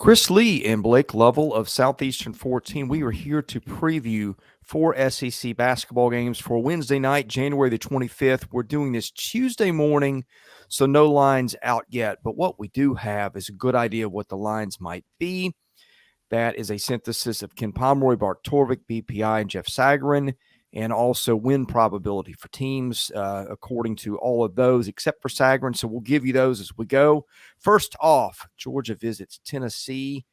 Chris Lee and Blake Lovell of Southeastern 14. We are here to preview 4 SEC basketball games for Wednesday night, January the 25th. We're doing this Tuesday morning, so no lines out yet. But what we do have is a good idea of what the lines might be. That is a synthesis of Ken Pomeroy, Bart Torvik, BPI, and Jeff Sagarin, and also win probability for teams according to all of those, except for Sagarin. So we'll give you those as we go. First off, Georgia visits Tennessee.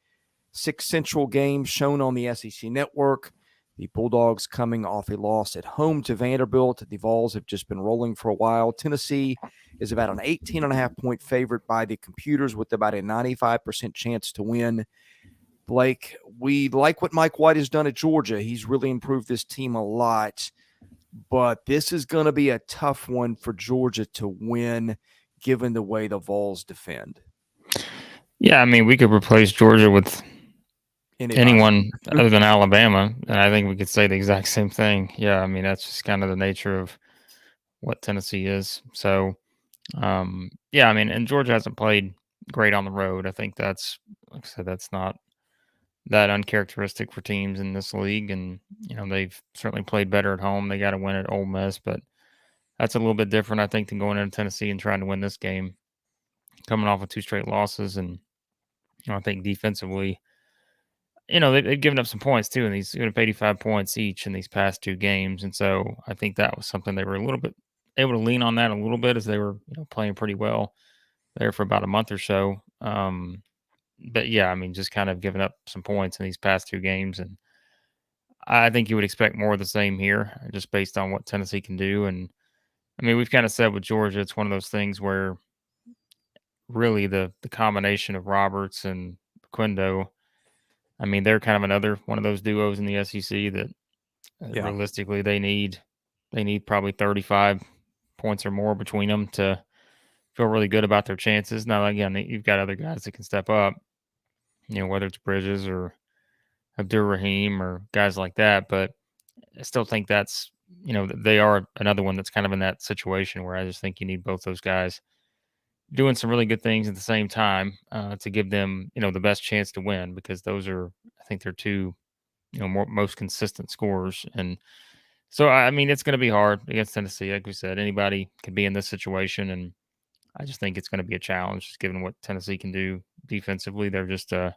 6 Central games shown on the SEC Network. The Bulldogs coming off a loss at home to Vanderbilt. The Vols have just been rolling for a while. Tennessee is about an 18.5-point favorite by the computers with about a 95% chance to win. Blake, we like what Mike White has done at Georgia. He's really improved this team a lot. But this is going to be a tough one for Georgia to win, given the way the Vols defend. Yeah, I mean, we could replace Georgia with anyone other than Alabama, and I think we could say the exact same thing. Yeah, I mean, that's just kind of the nature of what Tennessee is. So, yeah, I mean, and Georgia hasn't played great on the road. I think that's, like I said, that's not that uncharacteristic for teams in this league. And, you know, they've certainly played better at home. They got to win at Ole Miss, but that's a little bit different, I think, than going into Tennessee and trying to win this game, coming off of 2 straight losses. And, you know, I think defensively, you know, they've given up some points too, and these given up 85 points each in these past 2 games. And so I think that was something they were a little bit able to lean on that a little bit as they were, you know, playing pretty well there for about a month or so. But yeah, I mean, just kind of giving up some points in these past 2 games. And I think you would expect more of the same here, just based on what Tennessee can do. And I mean, we've kind of said with Georgia, it's one of those things where really the combination of Roberts and Quindo, I mean, they're kind of another one of those duos in the SEC that realistically they need probably 35 points or more between them to feel really good about their chances. Now, again, you've got other guys that can step up, you know, whether it's Bridges or Abdur Rahim or guys like that. But I still think that's, you know, they are another one that's kind of in that situation where I just think you need both those guys doing some really good things at the same time to give them, you know, the best chance to win, because those are, I think they're 2, you know, most consistent scorers. And so, I mean, it's going to be hard against Tennessee. Like we said, anybody can be in this situation. And I just think it's going to be a challenge, just given what Tennessee can do defensively. They're just a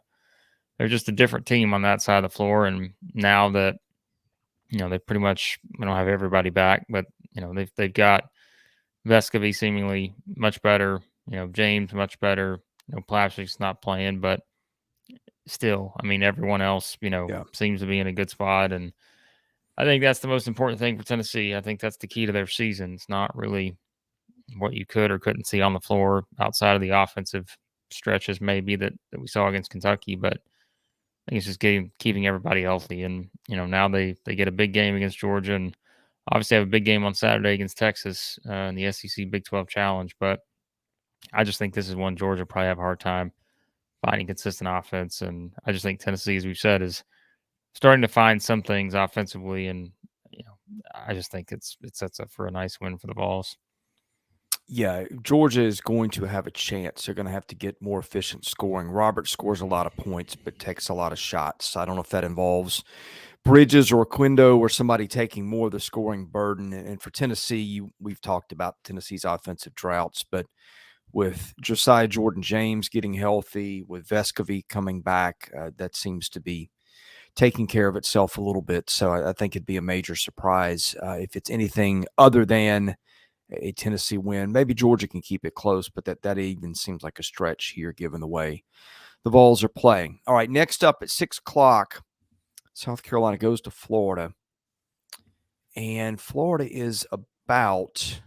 different team on that side of the floor. And now that, you know, they pretty much, we don't have everybody back, but, you know, they've got Vescovy seemingly much better, you know, James much better, you know, Plavsic's not playing, but still, I mean, everyone else, you know, seems to be in a good spot. And I think that's the most important thing for Tennessee. I think that's the key to their season. It's not really what you could or couldn't see on the floor outside of the offensive stretches maybe that we saw against Kentucky, but I think it's just keeping everybody healthy. And, you know, now they get a big game against Georgia, and obviously have a big game on Saturday against Texas in the SEC Big 12 Challenge. But I just think this is one Georgia probably have a hard time finding consistent offense. And I just think Tennessee, as we've said, is starting to find some things offensively. And, you know, I just think it sets up for a nice win for the Vols. Yeah, Georgia is going to have a chance. They're going to have to get more efficient scoring. Robert scores a lot of points, but takes a lot of shots. I don't know if that involves Bridges or Quindo or somebody taking more of the scoring burden. And for Tennessee, we've talked about Tennessee's offensive droughts, but with Josiah Jordan-James getting healthy, with Vescovy coming back, that seems to be taking care of itself a little bit. So I think it'd be a major surprise if it's anything other than a Tennessee win. Maybe Georgia can keep it close, but that even seems like a stretch here given the way the Vols are playing. All right, next up at 6 o'clock, South Carolina goes to Florida. And Florida is about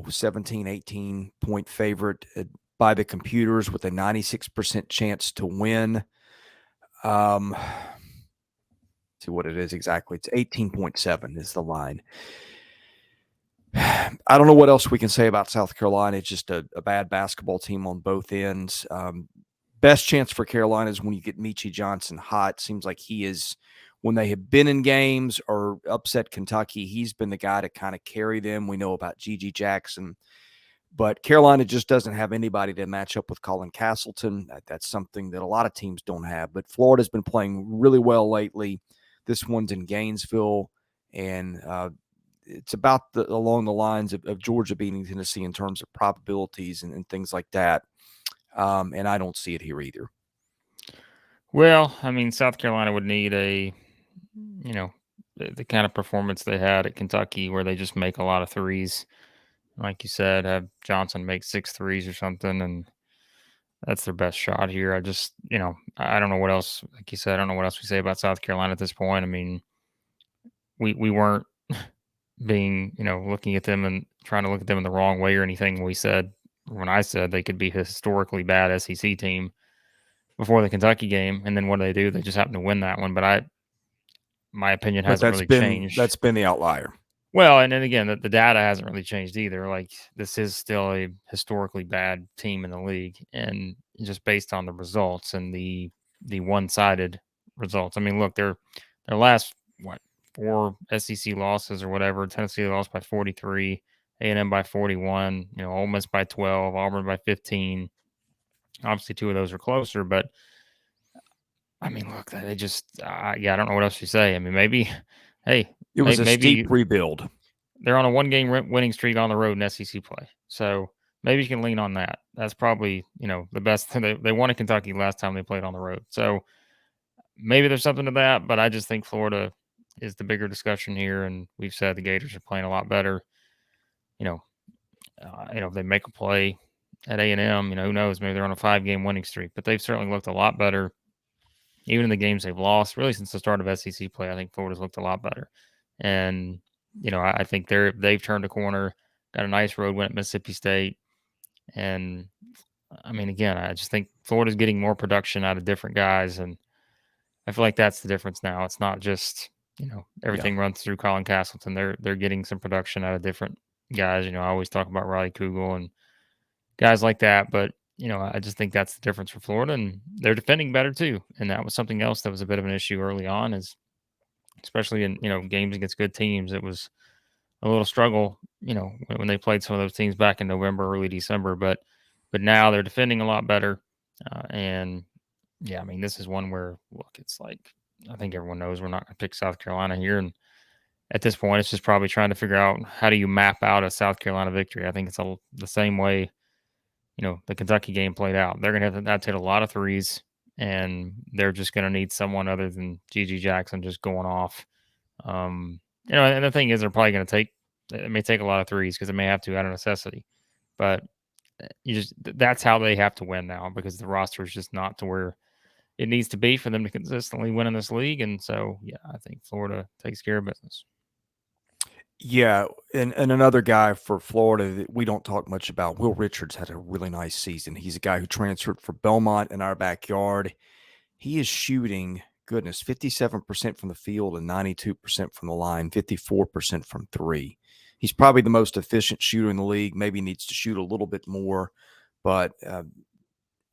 17, 18-point favorite by the computers with a 96% chance to win. See what it is exactly. It's 18.7 is the line. I don't know what else we can say about South Carolina. It's just a bad basketball team on both ends. Best chance for Carolina is when you get Michi Johnson hot. Seems like he is, when they have been in games or upset Kentucky, he's been the guy to kind of carry them. We know about Gigi Jackson But Carolina just doesn't have anybody to match up with Colin Castleton. That's something that a lot of teams don't have. But Florida's been playing really well lately. This one's in Gainesville, and it's about along the lines of Georgia beating Tennessee in terms of probabilities and things like that. And I don't see it here either. Well, I mean, South Carolina would need the kind of performance they had at Kentucky where they just make a lot of threes. Like you said, have Johnson make 6 threes or something, and that's their best shot here. I don't know what else, like you said, I don't know what else we say about South Carolina at this point. I mean, we weren't being, looking at them and trying to look at them in the wrong way or anything. When I said they could be a historically bad SEC team before the Kentucky game, and then what do? They just happen to win that one. But my opinion hasn't really changed. That's been the outlier. Well, and then again, the data hasn't really changed either. Like, this is still a historically bad team in the league, and just based on the results and the one-sided results. I mean, look, their last 4 SEC losses or whatever. Tennessee lost by 43, A&M by 41, Ole Miss by 12, Auburn by 15. Obviously, 2 of those are closer, but I mean, look, they just I don't know what else you say. I mean, maybe, hey, it was a steep rebuild. They're on a 1-game winning streak on the road in SEC play, so maybe you can lean on that. That's probably the best. They won at Kentucky last time they played on the road, so maybe there's something to that. But I just think Florida is the bigger discussion here, and we've said the Gators are playing a lot better. If they make a play at A&M, who knows? Maybe they're on a 5-game winning streak, but they've certainly looked a lot better. Even in the games they've lost, really since the start of SEC play, I think Florida's looked a lot better. And, I think they've turned a corner, got a nice road win at Mississippi State. And, I mean, again, I just think Florida's getting more production out of different guys. And I feel like that's the difference now. It's not just, everything runs through Colin Castleton. They're getting some production out of different guys. I always talk about Riley Kugel and guys like that. But, I just think that's the difference for Florida, and they're defending better too. And that was something else that was a bit of an issue early on, is especially in, games against good teams. It was a little struggle, when they played some of those teams back in November, early December, but now they're defending a lot better. And yeah, I mean, this is one where, look, it's like, I think everyone knows we're not going to pick South Carolina here. And at this point, it's just probably trying to figure out, how do you map out a South Carolina victory? I think it's the same way, the Kentucky game played out. They're going to have to hit a lot of threes, and they're just going to need someone other than G.G. Jackson just going off. And the thing is, they're probably going to it may take a lot of threes because it may have to out of necessity. But that's how they have to win now, because the roster is just not to where it needs to be for them to consistently win in this league. And so, yeah, I think Florida takes care of business. Yeah, and another guy for Florida that we don't talk much about, Will Richards, had a really nice season. He's a guy who transferred for Belmont in our backyard. He is shooting, 57% from the field and 92% from the line, 54% from 3. He's probably the most efficient shooter in the league. Maybe needs to shoot a little bit more, but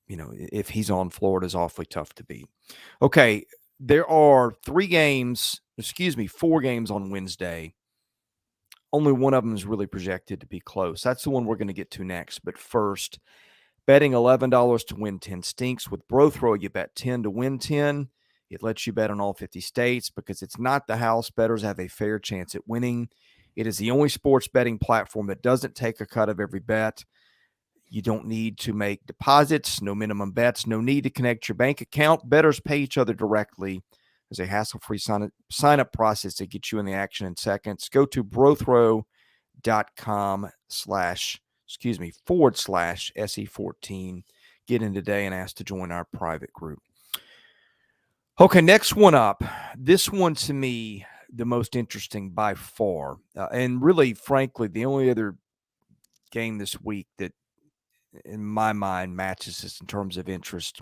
if he's on, Florida's awfully tough to beat. Okay, there are 4 games on Wednesday. Only one of them is really projected to be close. That's the one we're going to get to next. But first, betting $11 to win 10 stinks. With BROTHROW, you bet 10 to win 10. It lets you bet on all 50 states because it's not the house. Bettors have a fair chance at winning. It is the only sports betting platform that doesn't take a cut of every bet. You don't need to make deposits, no minimum bets, no need to connect your bank account. Bettors pay each other directly. There's a hassle-free sign-up process to get you in the action in seconds. Go to brothrow.com/SE14. Get in today and ask to join our private group. Okay, next one up. This one, to me, the most interesting by far. And really, frankly, the only other game this week that, in my mind, matches this in terms of interest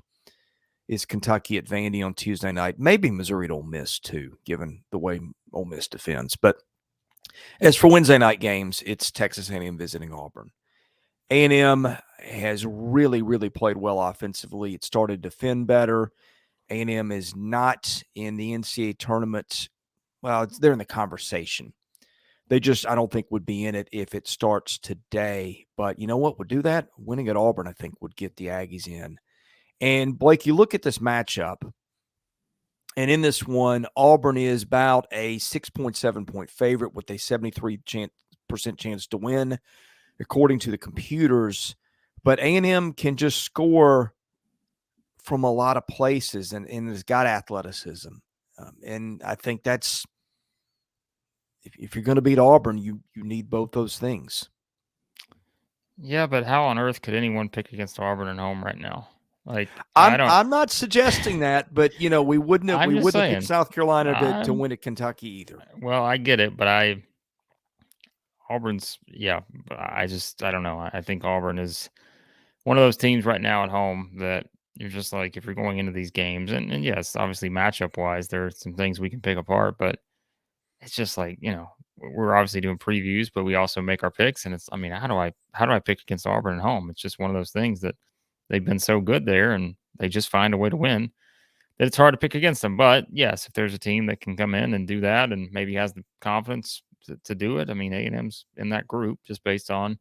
is Kentucky at Vandy on Tuesday night. Maybe Missouri at Ole Miss too, given the way Ole Miss defends. But as for Wednesday night games, it's Texas A&M visiting Auburn. A&M has really, really played well offensively. It started to defend better. A&M is not in the NCAA tournament. Well, they're in the conversation. They just, I don't think, would be in it if it starts today. But you know what would do that? Winning at Auburn, I think, would get the Aggies in. And Blake, you look at this matchup, and in this one, Auburn is about a 6.7 point favorite with a 73% chance to win, according to the computers. But A&M can just score from a lot of places and has got athleticism. And I think that's, if you're going to beat Auburn, you need both those things. Yeah, but how on earth could anyone pick against Auburn at home right now? Like, I'm not suggesting that, but we wouldn't have picked South Carolina to win at Kentucky either. Well, I get it, but Auburn's, yeah, I don't know. I think Auburn is one of those teams right now at home that you're just like, if you're going into these games, and yes, obviously matchup wise, there are some things we can pick apart, but it's just like, we're obviously doing previews, but we also make our picks. And it's, I mean, how do I pick against Auburn at home? It's just one of those things that they've been so good there and they just find a way to win that it's hard to pick against them. But yes, if there's a team that can come in and do that and maybe has the confidence to do it, I mean, A&M's in that group just based on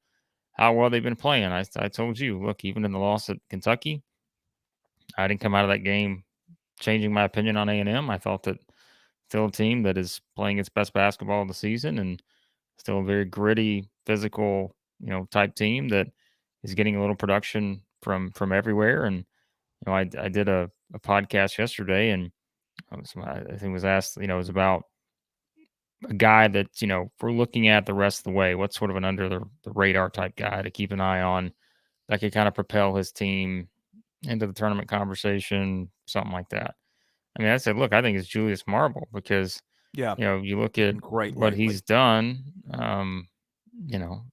how well they've been playing. I told you, look, even in the loss at Kentucky, I didn't come out of that game changing my opinion on A&M. I thought that still a team that is playing its best basketball of the season and still a very gritty, physical, type team that is getting a little production from everywhere. And I did a podcast yesterday, and I think it was asked, it was about a guy that if we're looking at the rest of the way, what's sort of an under the radar type guy to keep an eye on that could kind of propel his team into the tournament conversation, something like that. I mean, I said, look, I think it's Julius Marble because you look at what he's done.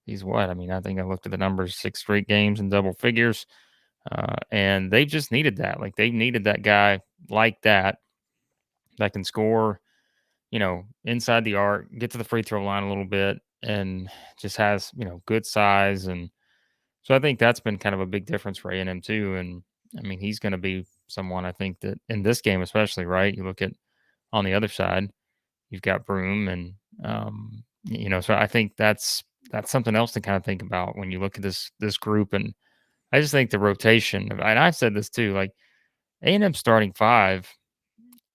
He's what? I mean, I think I looked at the numbers, 6 straight games in double figures. And they just needed that. Like they needed that guy like that can score, inside the arc, get to the free throw line a little bit, and just has, good size. And so I think that's been kind of a big difference for A&M too. And I mean, he's going to be someone I think that in this game, especially, right? You look at on the other side, you've got Broom and, so I think that's something else to kind of think about when you look at this group. And I just think the rotation, and I've said this too, like A&M starting 5,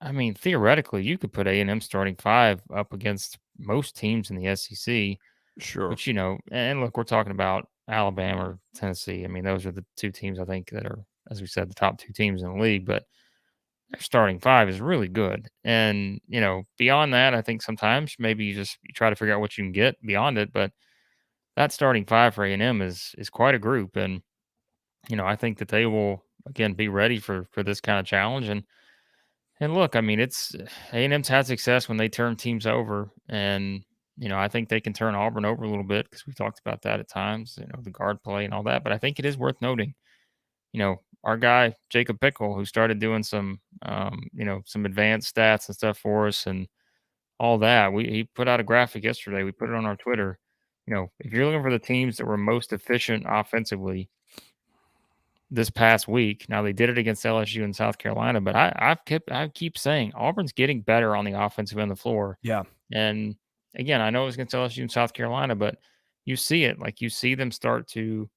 I mean, theoretically, you could put A&M starting 5 up against most teams in the SEC. Sure. Which, and look, we're talking about Alabama or Tennessee. I mean, those are the 2 teams I think that are, as we said, the top 2 teams in the league, but their starting 5 is really good. And, beyond that, I think sometimes maybe you try to figure out what you can get beyond it, but that starting 5 for A&M is quite a group. And, I think that they will, again, be ready for this kind of challenge. And look, I mean, it's A&M's had success when they turn teams over, and I think they can turn Auburn over a little bit because we talked about that at times, the guard play and all that. But I think it is worth noting, our guy Jacob Pickle, who started doing some, some advanced stats and stuff for us and all that. He put out a graphic yesterday. We put it on our Twitter. If you're looking for the teams that were most efficient offensively this past week. Now they did it against LSU and South Carolina, but I keep saying Auburn's getting better on the offensive end of the floor. Yeah. And again, I know it was against LSU and South Carolina, but you see it. Like you see them start to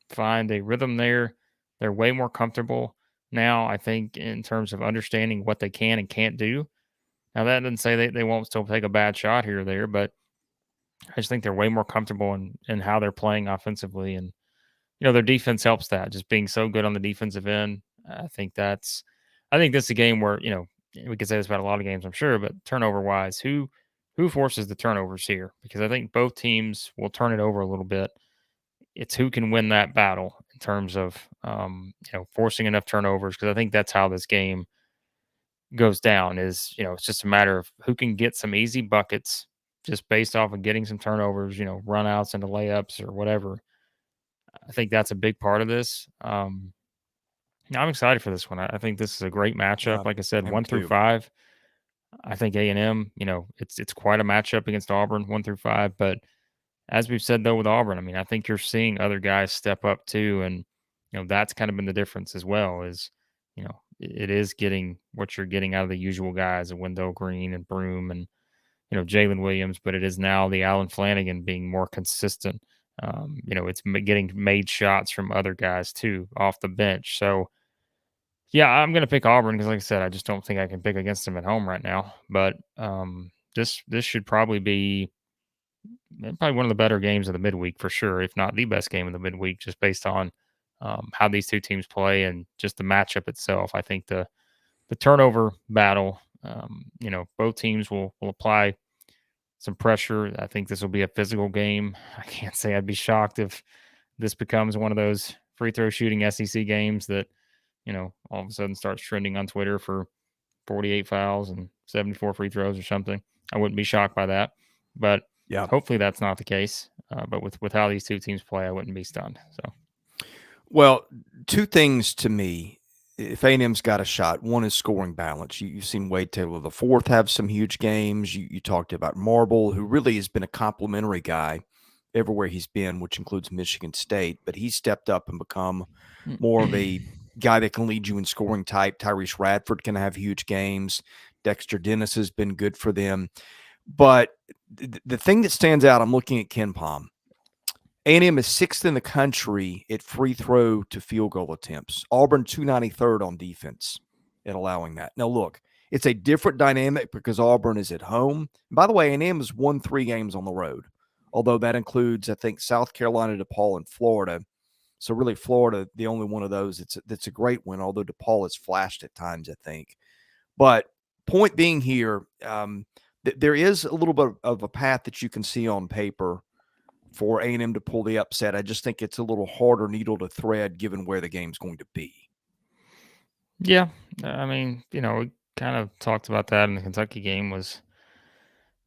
find a rhythm there. They're way more comfortable now, I think, in terms of understanding what they can and can't do. Now that doesn't say they won't still take a bad shot here or there, but I just think they're way more comfortable in how they're playing offensively. And their defense helps that, just being so good on the defensive end. I think this is a game where, we could say this about a lot of games, I'm sure, but turnover wise, who forces the turnovers here? Because I think both teams will turn it over a little bit. It's who can win that battle in terms of, forcing enough turnovers. Because I think that's how this game goes down is, it's just a matter of who can get some easy buckets just based off of getting some turnovers, run outs into layups or whatever. I think that's a big part of this. I'm excited for this one. I think this is a great matchup. Like I said, 1 through 5. I think A&M, it's quite a matchup against Auburn, 1 through 5. But as we've said though with Auburn, I mean, I think you're seeing other guys step up too, and that's kind of been the difference as well. Is it is getting what you're getting out of the usual guys, of Wendell Green and Broom, and Jalen Williams, but it is now the Allen Flanigan being more consistent. It's getting made shots from other guys too off the bench. So, yeah, I'm going to pick Auburn because, like I said, I just don't think I can pick against them at home right now. But this should probably be probably one of the better games of the midweek for sure, if not the best game of the midweek, just based on how these two teams play and just the matchup itself. I think the turnover battle, both teams will apply some pressure. I think this will be a physical game. I can't say I'd be shocked if this becomes one of those free throw shooting SEC games that, all of a sudden starts trending on Twitter for 48 fouls and 74 free throws or something. I wouldn't be shocked by that, but hopefully that's not the case. But with how these two teams play, I wouldn't be stunned. So, well, two things to me. If A&M's got a shot, one is scoring balance. You've seen Wade Taylor the fourth have some huge games. You talked about Marble, who really has been a complimentary guy everywhere he's been, which includes Michigan State. But he's stepped up and become more of a guy that can lead you in scoring type. Tyrese Radford can have huge games. Dexter Dennis has been good for them. But the thing that stands out, I'm looking at Ken Pom. A&M is sixth in the country at free throw to field goal attempts. Auburn 293rd on defense at allowing that. Now, look, it's a different dynamic because Auburn is at home. And by the way, A&M has won 3 games on the road, although that includes, I think, South Carolina, DePaul, and Florida. So really Florida, the only one of those that's a great win, although DePaul has flashed at times, I think. But point being here, there is a little bit of a path that you can see on paper for A&M to pull the upset. I just think it's a little harder needle to thread given where the game's going to be. Yeah. I mean, we kind of talked about that in the Kentucky game was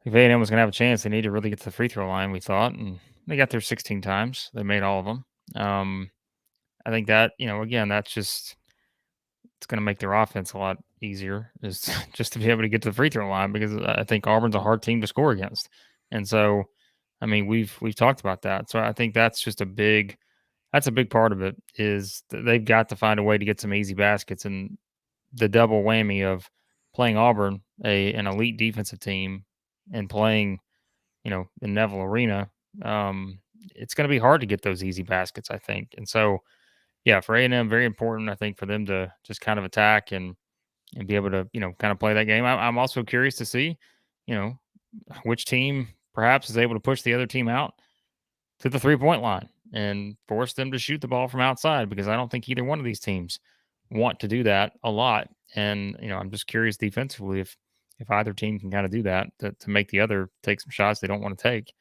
if A&M was going to have a chance, they need to really get to the free throw line, we thought, and they got there 16 times. They made all of them. I think that, again, that's just it's going to make their offense a lot easier is just to be able to get to the free throw line because I think Auburn's a hard team to score against. And so, I mean, we've talked about that. So I think that's just a big part of it is they've got to find a way to get some easy baskets and the double whammy of playing Auburn, an elite defensive team, and playing, in Neville Arena. It's going to be hard to get those easy baskets, I think. And so, yeah, for A&M, very important, I think, for them to just kind of attack and be able to, kind of play that game. I'm also curious to see, which team perhaps is able to push the other team out to the 3-point line and force them to shoot the ball from outside because I don't think either one of these teams want to do that a lot. And, I'm just curious defensively if either team can kind of do that to make the other take some shots they don't want to take.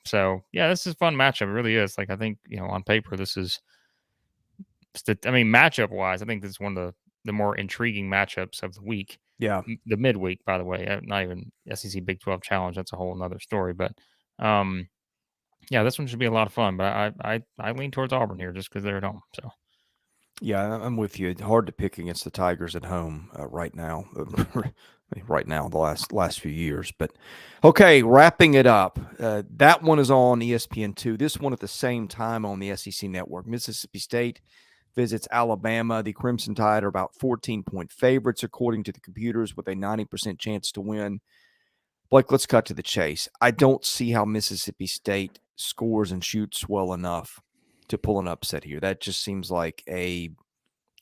So, yeah, this is a fun matchup. It really is. Like, I think, on paper, this is – matchup wise, I think this is one of the more intriguing matchups of the week. Yeah. The midweek, by the way, not even SEC Big 12 Challenge. That's a whole nother story. But, yeah, this one should be a lot of fun. But I lean towards Auburn here just because they're at home. So, yeah, I'm with you. Hard to pick against the Tigers at home right now. Right now, the last few years. But okay, wrapping it up. That one is on ESPN2. This one at the same time on the SEC Network. Mississippi State visits Alabama. The Crimson Tide are about 14-point favorites, according to the computers, with a 90% chance to win. Blake, let's cut to the chase. I don't see how Mississippi State scores and shoots well enough to pull an upset here. That just seems like a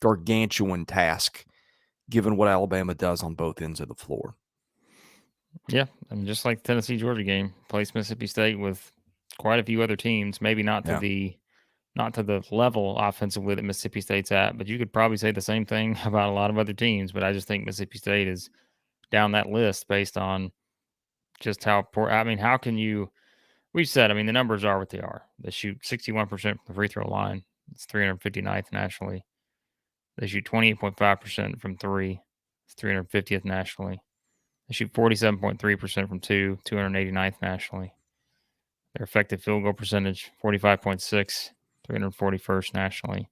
gargantuan task, given what Alabama does on both ends of the floor. Yeah, I mean, just like the Tennessee-Georgia game, place Mississippi State with quite a few other teams, maybe not to the level offensively that Mississippi State's at, but you could probably say the same thing about a lot of other teams. But I just think Mississippi State is down that list based on just how poor. I mean, how can you? We've said, I mean, the numbers are what they are. They shoot 61% from the free throw line. It's 359th nationally. They shoot 28.5% from three. It's 350th nationally. They shoot 47.3% from two, 289th nationally. Their effective field goal percentage, 45.6, 341st nationally.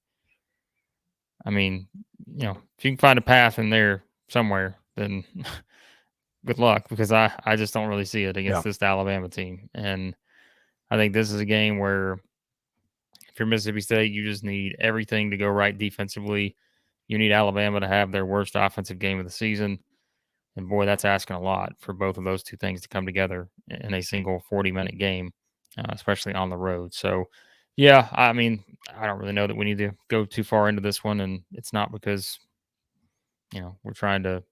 I mean, if you can find a path in there somewhere, then good luck because I just don't really see it against this Alabama team. And I think this is a game where if you're Mississippi State, you just need everything to go right defensively. You need Alabama to have their worst offensive game of the season. And boy, that's asking a lot for both of those two things to come together in a single 40-minute game, especially on the road. So, yeah, I mean, I don't really know that we need to go too far into this one, and it's not because we're trying to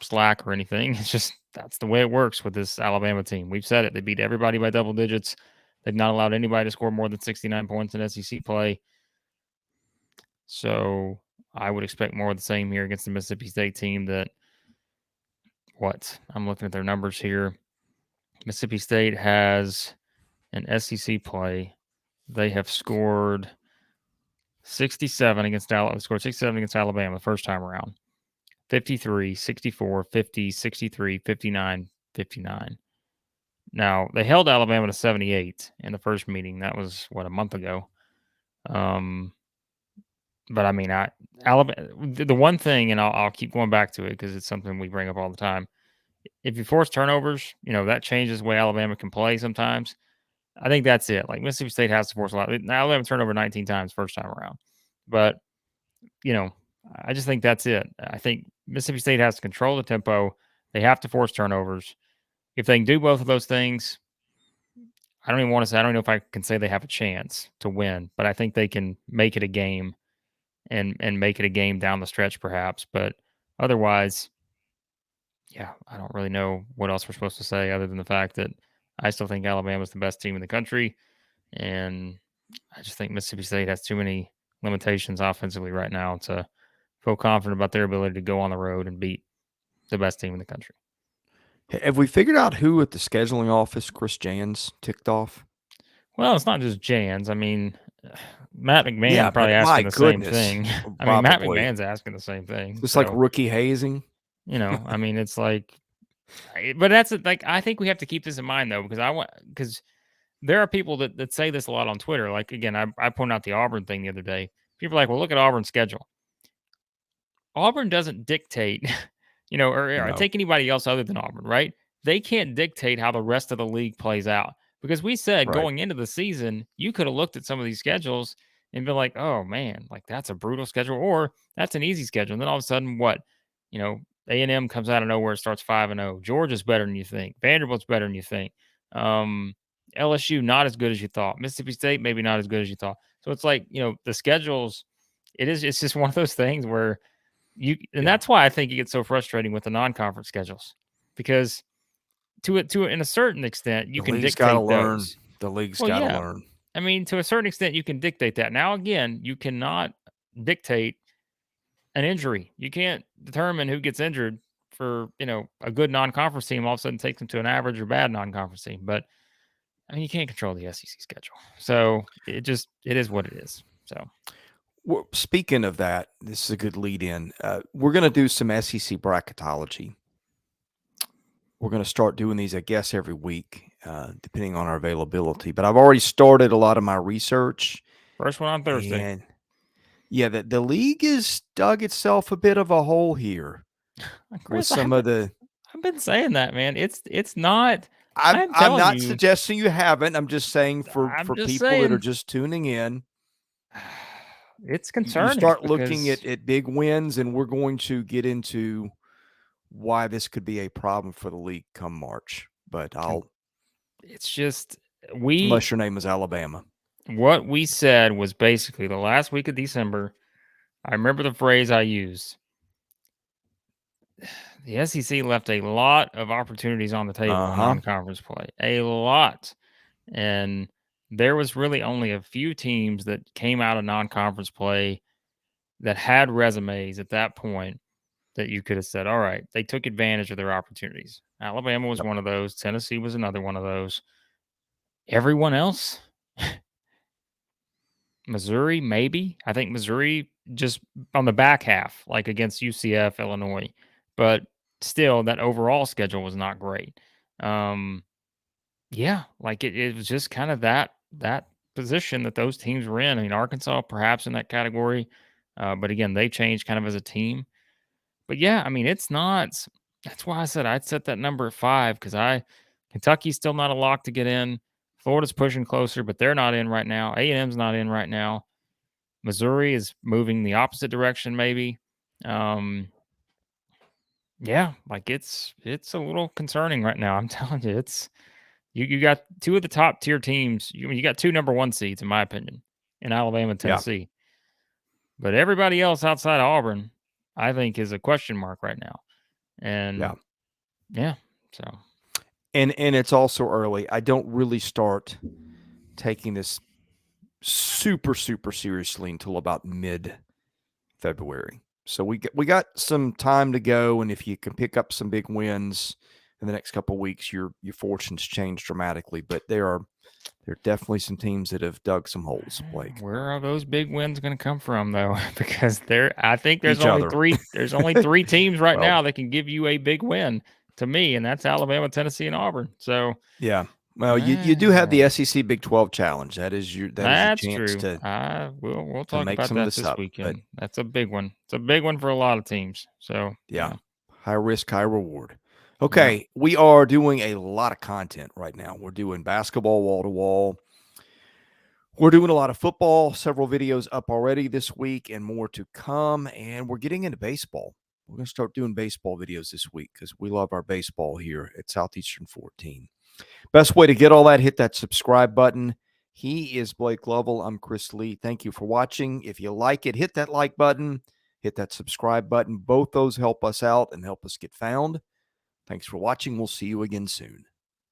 slack or anything. It's just that's the way it works with this Alabama team. We've said it; they beat everybody by double digits. They've not allowed anybody to score more than 69 points in SEC play. So I would expect more of the same here against the Mississippi State team. I'm looking at their numbers here. Mississippi State has an SEC play. They have scored 67 against Alabama. Scored 67 against Alabama the first time around. 53, 64, 50, 63, 59, 59. Now, they held Alabama to 78 in the first meeting. That was, a month ago. But I mean, Alabama. The one thing, and I'll keep going back to it because it's something we bring up all the time. If you force turnovers, that changes the way Alabama can play sometimes. I think that's it. Like Mississippi State has to force a lot. Alabama turned over 19 times first time around, but I just think that's it. I think Mississippi State has to control the tempo. They have to force turnovers. If they can do both of those things, I don't even want to say. I don't know if I can say they have a chance to win, but I think they can make it a game and make it a game down the stretch, perhaps. But otherwise, yeah, I don't really know what else we're supposed to say other than the fact that I still think Alabama's the best team in the country, and I just think Mississippi State has too many limitations offensively right now to feel confident about their ability to go on the road and beat the best team in the country. Have we figured out who at the scheduling office Chris Jans ticked off? Well, it's not just Jans. I mean, Matt McMahon probably asking the same thing. I mean, Matt McMahon's asking the same thing. It's like rookie hazing. I mean, it's like, but that's like, I think we have to keep this in mind though, because there are people that say this a lot on Twitter. Like, again, I pointed out the Auburn thing the other day. People are like, well, look at Auburn's schedule. Auburn doesn't dictate, or take anybody else other than Auburn, right? They can't dictate how the rest of the league plays out. Because we said going into the season, you could have looked at some of these schedules and been like, oh man, like that's a brutal schedule, or that's an easy schedule. And then all of a sudden, A&M comes out of nowhere, starts 5-0. Georgia's better than you think. Vanderbilt's better than you think. LSU not as good as you thought. Mississippi State maybe not as good as you thought. So it's like, the schedules, it's just one of those things where that's why I think it gets so frustrating with the non-conference schedules, because to in a certain extent you can dictate those. The league's got to learn. I mean, to a certain extent you can dictate that. Now again, you cannot dictate an injury. You can't determine who gets injured for, a good non-conference team all of a sudden takes them to an average or bad non-conference team. But I mean, you can't control the SEC schedule. So it is what it is. So well, speaking of that, this is a good lead in. We're going to do some SEC bracketology. We're going to start doing these, I guess, every week, depending on our availability. But I've already started a lot of my research. First one on Thursday. And yeah, the league has dug itself a bit of a hole here. Chris, I've been saying that, man. It's not. I'm not suggesting you haven't. I'm just saying for people that are just tuning in. It's concerning. You start looking at big wins, and we're going to get into why this could be a problem for the league come March. But it's just unless your name is Alabama. What we said was basically the last week of December. I remember the phrase I used. The SEC left a lot of opportunities on the table in non-conference play. A lot. And there was really only a few teams that came out of non-conference play that had resumes at that point that you could have said, all right, they took advantage of their opportunities. Alabama was one of those. Tennessee was another one of those. Everyone else, Missouri, maybe. I think Missouri just on the back half, like against UCF, Illinois. But still, that overall schedule was not great. Yeah, like it was just kind of that position that those teams were in. I mean, Arkansas perhaps in that category. But again, they changed kind of as a team. But yeah, I mean, it's not. That's why I said I'd set that number at 5 because Kentucky's still not a lock to get in. Florida's pushing closer, but they're not in right now. A&M's not in right now. Missouri is moving the opposite direction, maybe. Yeah, like it's a little concerning right now. I'm telling you, it's you got two of the top tier teams. You got two number one seeds, in my opinion, in Alabama and Tennessee. But everybody else outside of Auburn, I think, is a question mark right now. And yeah, so and it's also early. I don't really start taking this super seriously until about mid-February. So we got some time to go, and if you can pick up some big wins in the next couple of weeks, your fortunes change dramatically. But there are definitely some teams that have dug some holes, Blake. Where are those big wins going to come from, though? Because I think there's Each only other. three. There's only three teams right now that can give you a big win to me, and that's Alabama, Tennessee, and Auburn. So yeah. Well, you do have the SEC Big 12 challenge. That's your chance true. to we'll talk make about some of that this this up. weekend. That's a big one. It's a big one for a lot of teams. So yeah. High risk, high reward. Yeah. Okay, we are doing a lot of content right now. We're doing basketball wall to wall. We're doing a lot of football, several videos up already this week and more to come. And we're getting into baseball. We're going to start doing baseball videos this week because we love our baseball here at Southeastern 14. Best way to get all that, hit that subscribe button. He is Blake Lovell. I'm Chris Lee. Thank you for watching. If you like it, hit that like button, hit that subscribe button. Both those help us out and help us get found. Thanks for watching. We'll see you again soon.